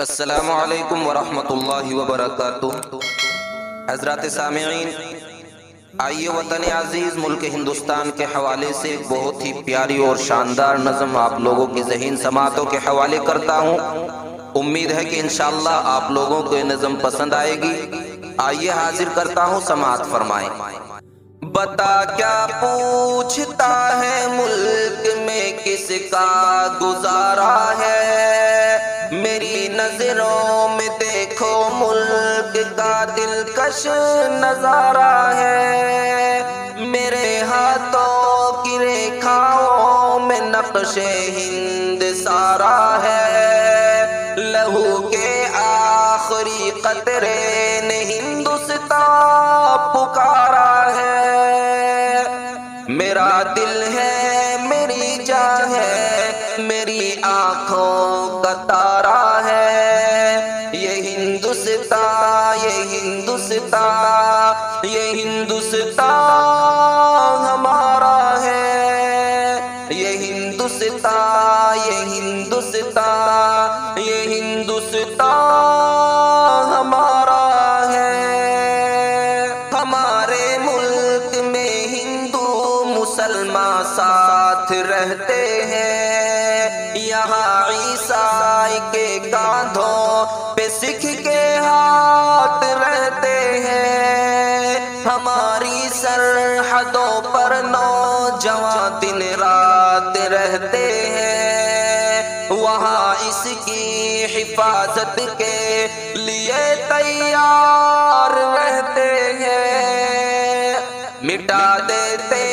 السلام علیکم ورحمۃ اللہ وبرکاتہ۔ حضرات سامعین، آئیے وطن عزیز ملک ہندوستان کے حوالے سے ایک بہت ہی پیاری اور شاندار نظم آپ لوگوں کی ذہین سماعتوں کے حوالے کرتا ہوں۔ امید ہے کہ انشاءاللہ آپ لوگوں کو یہ نظم پسند آئے گی۔ آئیے حاضر کرتا ہوں، سماعت فرمائیں۔ بتا کیا پوچھتا ہے ملک میں کس کا گزارا ہے، میری نظروں میں دیکھو ملک کا دلکش نظارہ ہے، میرے ہاتھوں کی ریکھاؤں میں نقش ہند سارا ہے، لہو کے آخری قطرے نے ہندوستاں پکارا ہے، میرا دل ہے میری جان ہے میری آنکھوں کا تارا ہے، یہ ہندوستاں یہ ہندوستاں یہ ہندوستاں ہمارا ہے، یہ ہندوستاں یہ ہندوستاں یہ ہندوستاں ہمارا ہے، ہمارے ملک میں ہندو مسلمان ساتھ رہتے ہیں، یہاں عیسائی کے کاندھوں پہ سکھ کے ہاتھ رہتے ہیں، ہماری سرحدوں پر نوجوان دن رات رہتے ہیں، وہاں اس کی حفاظت کے لیے تیار رہتے ہیں، مٹا دیتے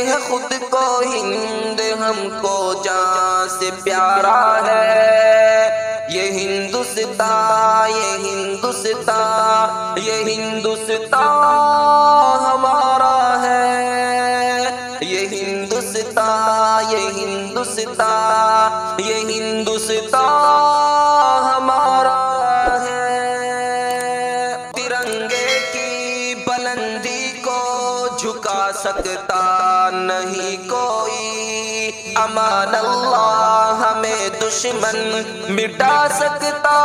ہیں خود کو ہند ہم کو جان سے پیارا ہے، یہ ہندوستاں یہ ہندوستاں یہ ہندوستاں ہمارا ہے، یہ ہندوستاں یہ ہندوستاں یہ ہندوستاں ہمارا ہے، ترنگے کی بلندی کو جھکا سکتا نہیں کوئی، امان اللہ ہمیں دشمن مٹا سکتا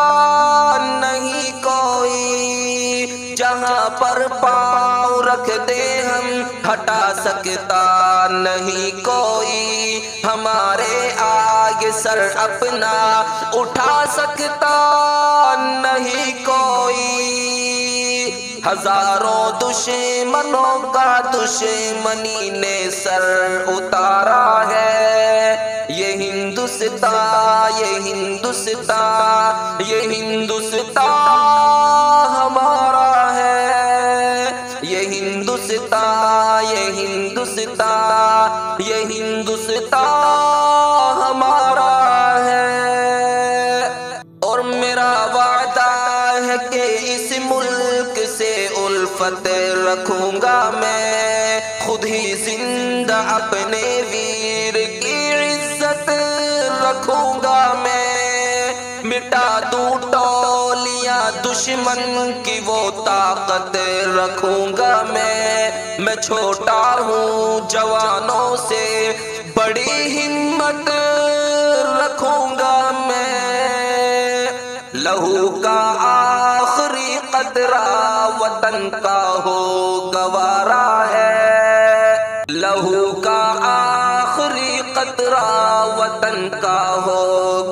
نہیں کوئی، جہاں پر پاؤں رکھ دے ہم ہٹا سکتا نہیں کوئی، ہمارے آگے سر اپنا اٹھا سکتا نہیں کوئی، ہزاروں دشمنوں کا دشمنی نے سر اتارا ہے، یہ ہندوستاں یہ ہندوستاں یہ ہندوستاں ہمارا ہے، یہ ہندوستاں یہ ہندوستاں یہ ہندوستاں ہمارا ہے، اور میرا وعدہ ہے کہ اس ملک سے الفت رکھوں گا میں، خود ہی زندہ اپنے ویر کی عزت رکھوں گا میں، مٹا دوں ٹولیاں دشمن کی وہ طاقت رکھوں گا میں چھوٹا ہوں جوانوں سے بڑی ہمت رکھوں گا میں، لہو کا آخری قطرہ وطن کا ہو گوارا ہے، لہو کا آخری قطرہ وطن کا ہو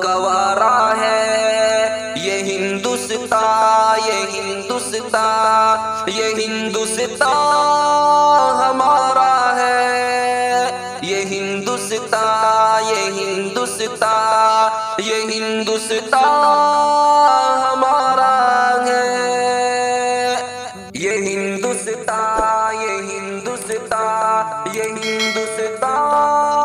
گوارا ہے، یہ ہندوستاں یہ ہندوستاں یہ ہندوستاں ہمارا ہے، یہ ہندوستاں یہ ہندوستاں یہ ہندوستاں ہمارا ہے، یہ ہندوستاں یہ ہندوستاں یہ ہندوستاں